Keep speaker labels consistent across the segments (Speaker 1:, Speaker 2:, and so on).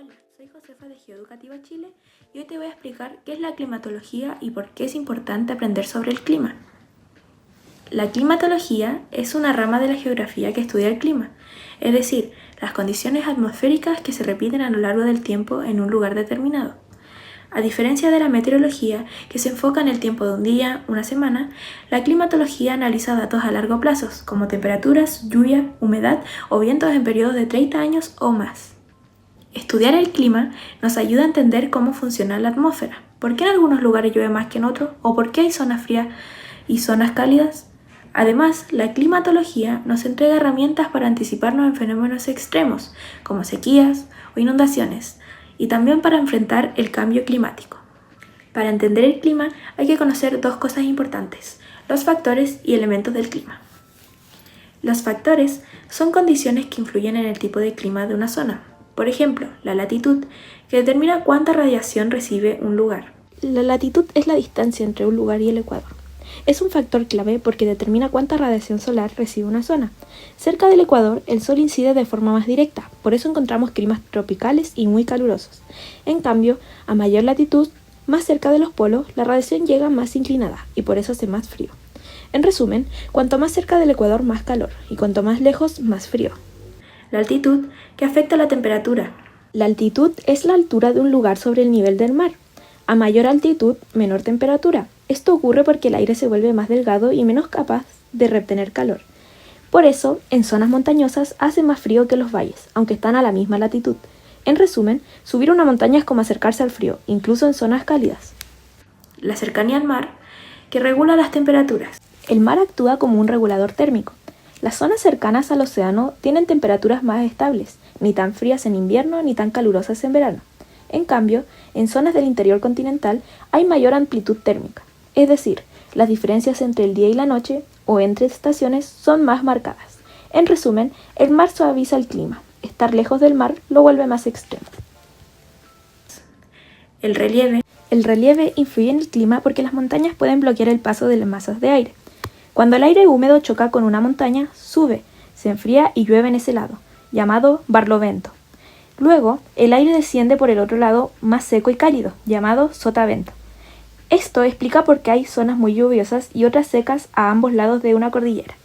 Speaker 1: Hola, soy Josefa de Geoeducativa Chile y hoy te voy a explicar qué es la climatología y por qué es importante aprender sobre el clima. La climatología es una rama de la geografía que estudia el clima, es decir, las condiciones atmosféricas que se repiten a lo largo del tiempo en un lugar determinado. A diferencia de la meteorología, que se enfoca en el tiempo de un día, una semana, la climatología analiza datos a largo plazo, como temperaturas, lluvia, humedad o vientos en periodos de 30 años o más. Estudiar el clima nos ayuda a entender cómo funciona la atmósfera, por qué en algunos lugares llueve más que en otros o por qué hay zonas frías y zonas cálidas. Además, la climatología nos entrega herramientas para anticiparnos en fenómenos extremos, como sequías o inundaciones, y también para enfrentar el cambio climático. Para entender el clima hay que conocer dos cosas importantes: los factores y elementos del clima. Los factores son condiciones que influyen en el tipo de clima de una zona. Por ejemplo, la latitud, que determina cuánta radiación recibe un lugar.
Speaker 2: La latitud es la distancia entre un lugar y el ecuador. Es un factor clave porque determina cuánta radiación solar recibe una zona. Cerca del ecuador, el sol incide de forma más directa, por eso encontramos climas tropicales y muy calurosos. En cambio, a mayor latitud, más cerca de los polos, la radiación llega más inclinada y por eso hace más frío. En resumen, cuanto más cerca del ecuador, más calor, y cuanto más lejos, más frío.
Speaker 1: La altitud, que afecta la temperatura.
Speaker 2: La altitud es la altura de un lugar sobre el nivel del mar. A mayor altitud, menor temperatura. Esto ocurre porque el aire se vuelve más delgado y menos capaz de retener calor. Por eso, en zonas montañosas hace más frío que los valles, aunque están a la misma latitud. En resumen, subir una montaña es como acercarse al frío, incluso en zonas cálidas.
Speaker 1: La cercanía al mar, que regula las temperaturas.
Speaker 2: El mar actúa como un regulador térmico. Las zonas cercanas al océano tienen temperaturas más estables, ni tan frías en invierno ni tan calurosas en verano. En cambio, en zonas del interior continental hay mayor amplitud térmica, es decir, las diferencias entre el día y la noche o entre estaciones son más marcadas. En resumen, el mar suaviza el clima. Estar lejos del mar lo vuelve más extremo.
Speaker 1: El relieve.
Speaker 2: El relieve influye en el clima porque las montañas pueden bloquear el paso de las masas de aire. Cuando el aire húmedo choca con una montaña, sube, se enfría y llueve en ese lado, llamado barlovento. Luego, el aire desciende por el otro lado más seco y cálido, llamado sotavento. Esto explica por qué hay zonas muy lluviosas y otras secas a ambos lados de una cordillera.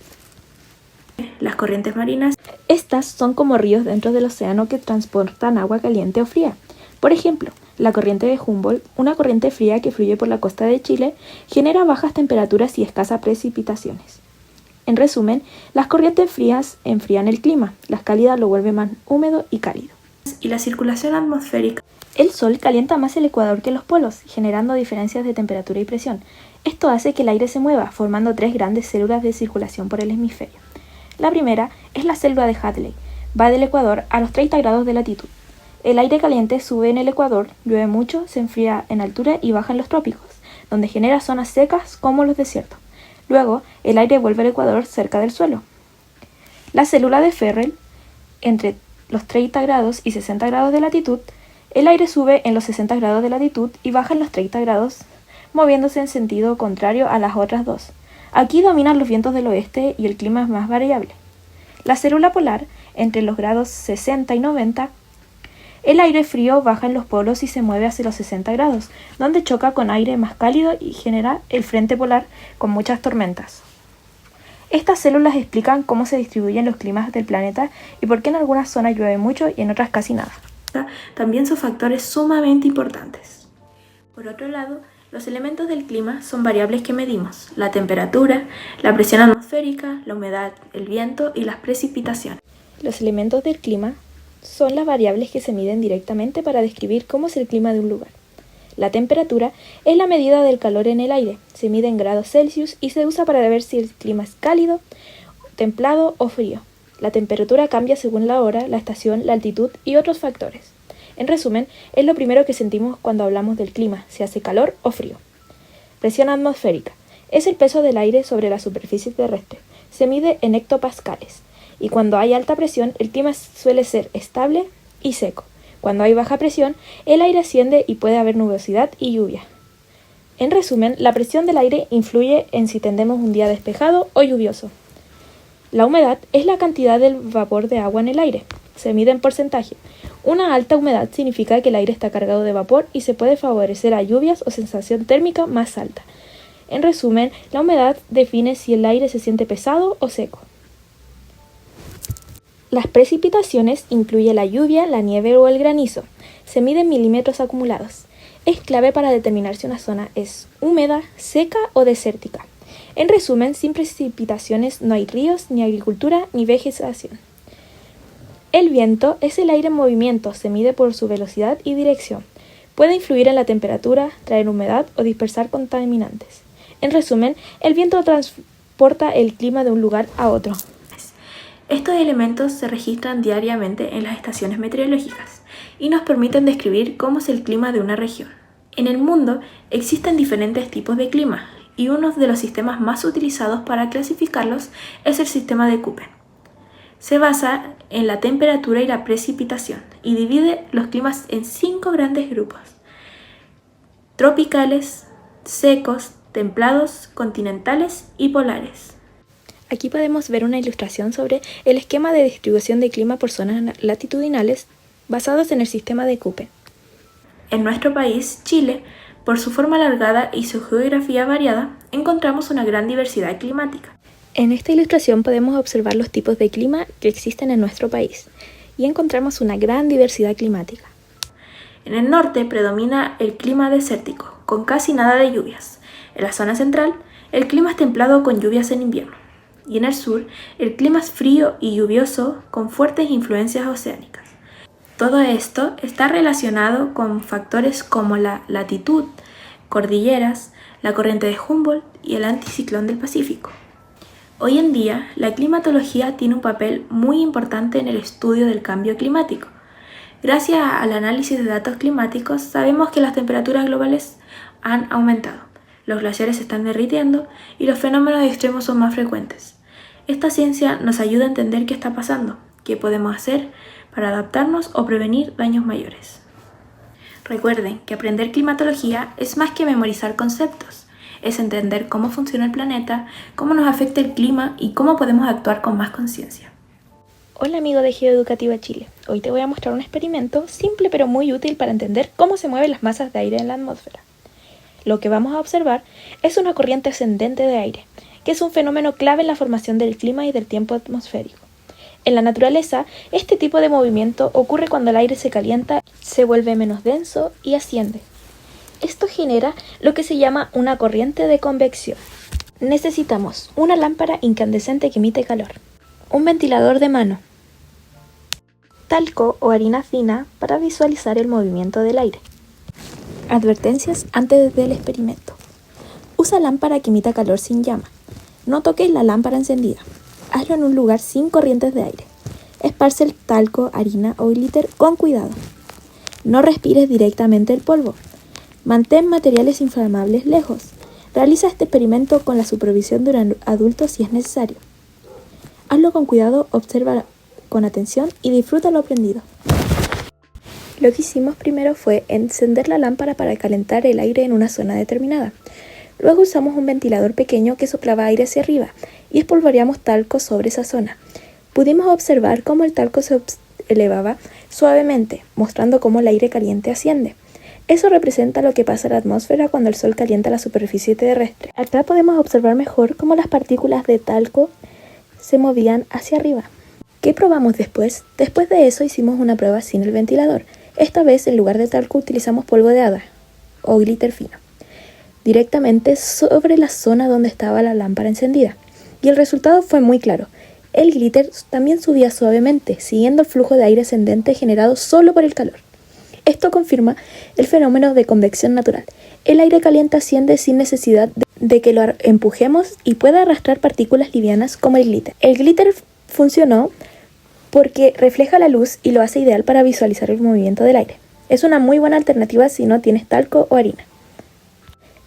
Speaker 1: Las corrientes marinas.
Speaker 2: Estas son como ríos dentro del océano que transportan agua caliente o fría. Por ejemplo, la corriente de Humboldt, una corriente fría que fluye por la costa de Chile, genera bajas temperaturas y escasas precipitaciones. En resumen, las corrientes frías enfrían el clima, las cálidas lo vuelven más húmedo y cálido.
Speaker 1: Y la circulación atmosférica.
Speaker 2: El sol calienta más el ecuador que los polos, generando diferencias de temperatura y presión. Esto hace que el aire se mueva, formando tres grandes células de circulación por el hemisferio. La primera es la célula de Hadley. Va del ecuador a los 30 grados de latitud. El aire caliente sube en el ecuador, llueve mucho, se enfría en altura y baja en los trópicos, donde genera zonas secas como los desiertos. Luego, el aire vuelve al ecuador cerca del suelo. La célula de Ferrel, entre los 30 grados y 60 grados de latitud, el aire sube en los 60 grados de latitud y baja en los 30 grados, moviéndose en sentido contrario a las otras dos. Aquí dominan los vientos del oeste y el clima es más variable. La célula polar, entre los grados 60 y 90, el aire frío baja en los polos y se mueve hacia los 60 grados, donde choca con aire más cálido y genera el frente polar con muchas tormentas. Estas células explican cómo se distribuyen los climas del planeta y por qué en algunas zonas llueve mucho y en otras casi nada.
Speaker 1: También son factores sumamente importantes. Por otro lado, los elementos del clima son variables que medimos: la temperatura, la presión atmosférica, la humedad, el viento y las precipitaciones.
Speaker 2: Los elementos del clima son las variables que se miden directamente para describir cómo es el clima de un lugar. La temperatura es la medida del calor en el aire, se mide en grados Celsius y se usa para ver si el clima es cálido, templado o frío. La temperatura cambia según la hora, la estación, la altitud y otros factores. En resumen, es lo primero que sentimos cuando hablamos del clima, si hace calor o frío. Presión atmosférica es el peso del aire sobre la superficie terrestre, se mide en hectopascales. Y cuando hay alta presión, el clima suele ser estable y seco. Cuando hay baja presión, el aire asciende y puede haber nubosidad y lluvia. En resumen, la presión del aire influye en si tendremos un día despejado o lluvioso. La humedad es la cantidad del vapor de agua en el aire. Se mide en porcentaje. Una alta humedad significa que el aire está cargado de vapor y se puede favorecer a lluvias o sensación térmica más alta. En resumen, la humedad define si el aire se siente pesado o seco. Las precipitaciones incluyen la lluvia, la nieve o el granizo. Se mide en milímetros acumulados. Es clave para determinar si una zona es húmeda, seca o desértica. En resumen, sin precipitaciones no hay ríos, ni agricultura, ni vegetación. El viento es el aire en movimiento, se mide por su velocidad y dirección. Puede influir en la temperatura, traer humedad o dispersar contaminantes. En resumen, el viento transporta el clima de un lugar a otro.
Speaker 1: Estos elementos se registran diariamente en las estaciones meteorológicas y nos permiten describir cómo es el clima de una región. En el mundo existen diferentes tipos de clima y uno de los sistemas más utilizados para clasificarlos es el sistema de Köppen. Se basa en la temperatura y la precipitación y divide los climas en 5 grandes grupos: tropicales, secos, templados, continentales y polares.
Speaker 2: Aquí podemos ver una ilustración sobre el esquema de distribución de clima por zonas latitudinales basados en el sistema de Köppen.
Speaker 1: En nuestro país, Chile, por su forma alargada y su geografía variada, encontramos una gran diversidad climática.
Speaker 2: En esta ilustración podemos observar los tipos de clima que existen en nuestro país y encontramos una gran diversidad climática.
Speaker 1: En el norte predomina el clima desértico, con casi nada de lluvias. En la zona central, el clima es templado con lluvias en invierno. Y en el sur, el clima es frío y lluvioso con fuertes influencias oceánicas. Todo esto está relacionado con factores como la latitud, cordilleras, la corriente de Humboldt y el anticiclón del Pacífico. Hoy en día, la climatología tiene un papel muy importante en el estudio del cambio climático. Gracias al análisis de datos climáticos, sabemos que las temperaturas globales han aumentado, los glaciares se están derritiendo y los fenómenos extremos son más frecuentes. Esta ciencia nos ayuda a entender qué está pasando, qué podemos hacer para adaptarnos o prevenir daños mayores. Recuerden que aprender climatología es más que memorizar conceptos, es entender cómo funciona el planeta, cómo nos afecta el clima y cómo podemos actuar con más conciencia.
Speaker 2: Hola amigo de Geoeducativa Chile, hoy te voy a mostrar un experimento simple pero muy útil para entender cómo se mueven las masas de aire en la atmósfera. Lo que vamos a observar es una corriente ascendente de aire, que es un fenómeno clave en la formación del clima y del tiempo atmosférico. En la naturaleza, este tipo de movimiento ocurre cuando el aire se calienta, se vuelve menos denso y asciende. Esto genera lo que se llama una corriente de convección. Necesitamos una lámpara incandescente que emite calor, un ventilador de mano, talco o harina fina para visualizar el movimiento del aire. Advertencias antes del experimento. Usa lámpara que emita calor sin llama. No toques la lámpara encendida. Hazlo en un lugar sin corrientes de aire. Esparce el talco, harina o glitter con cuidado. No respires directamente el polvo. Mantén materiales inflamables lejos. Realiza este experimento con la supervisión de un adulto si es necesario. Hazlo con cuidado, observa con atención y disfruta lo aprendido. Lo que hicimos primero fue encender la lámpara para calentar el aire en una zona determinada. Luego usamos un ventilador pequeño que soplaba aire hacia arriba y espolvoreamos talco sobre esa zona. Pudimos observar cómo el talco se elevaba suavemente, mostrando cómo el aire caliente asciende. Eso representa lo que pasa en la atmósfera cuando el sol calienta la superficie terrestre. Acá podemos observar mejor cómo las partículas de talco se movían hacia arriba. ¿Qué probamos después? Después de eso hicimos una prueba sin el ventilador. Esta vez, en lugar de talco, utilizamos polvo de hada o glitter fino, directamente sobre la zona donde estaba la lámpara encendida. Y el resultado fue muy claro. El glitter también subía suavemente, siguiendo el flujo de aire ascendente generado solo por el calor. Esto confirma el fenómeno de convección natural. El aire caliente asciende sin necesidad de que lo empujemos y puede arrastrar partículas livianas como el glitter. El glitter funcionó porque refleja la luz y lo hace ideal para visualizar el movimiento del aire. Es una muy buena alternativa si no tienes talco o harina.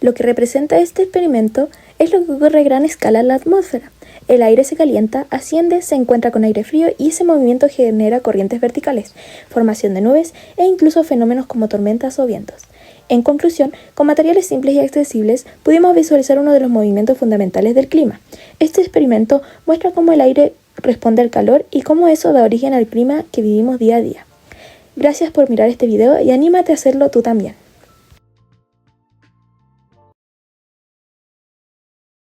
Speaker 2: Lo que representa este experimento es lo que ocurre a gran escala en la atmósfera. El aire se calienta, asciende, se encuentra con aire frío y ese movimiento genera corrientes verticales, formación de nubes e incluso fenómenos como tormentas o vientos. En conclusión, con materiales simples y accesibles, pudimos visualizar uno de los movimientos fundamentales del clima. Este experimento muestra cómo el aire responde al calor y cómo eso da origen al clima que vivimos día a día. Gracias por mirar este video y anímate a hacerlo tú también.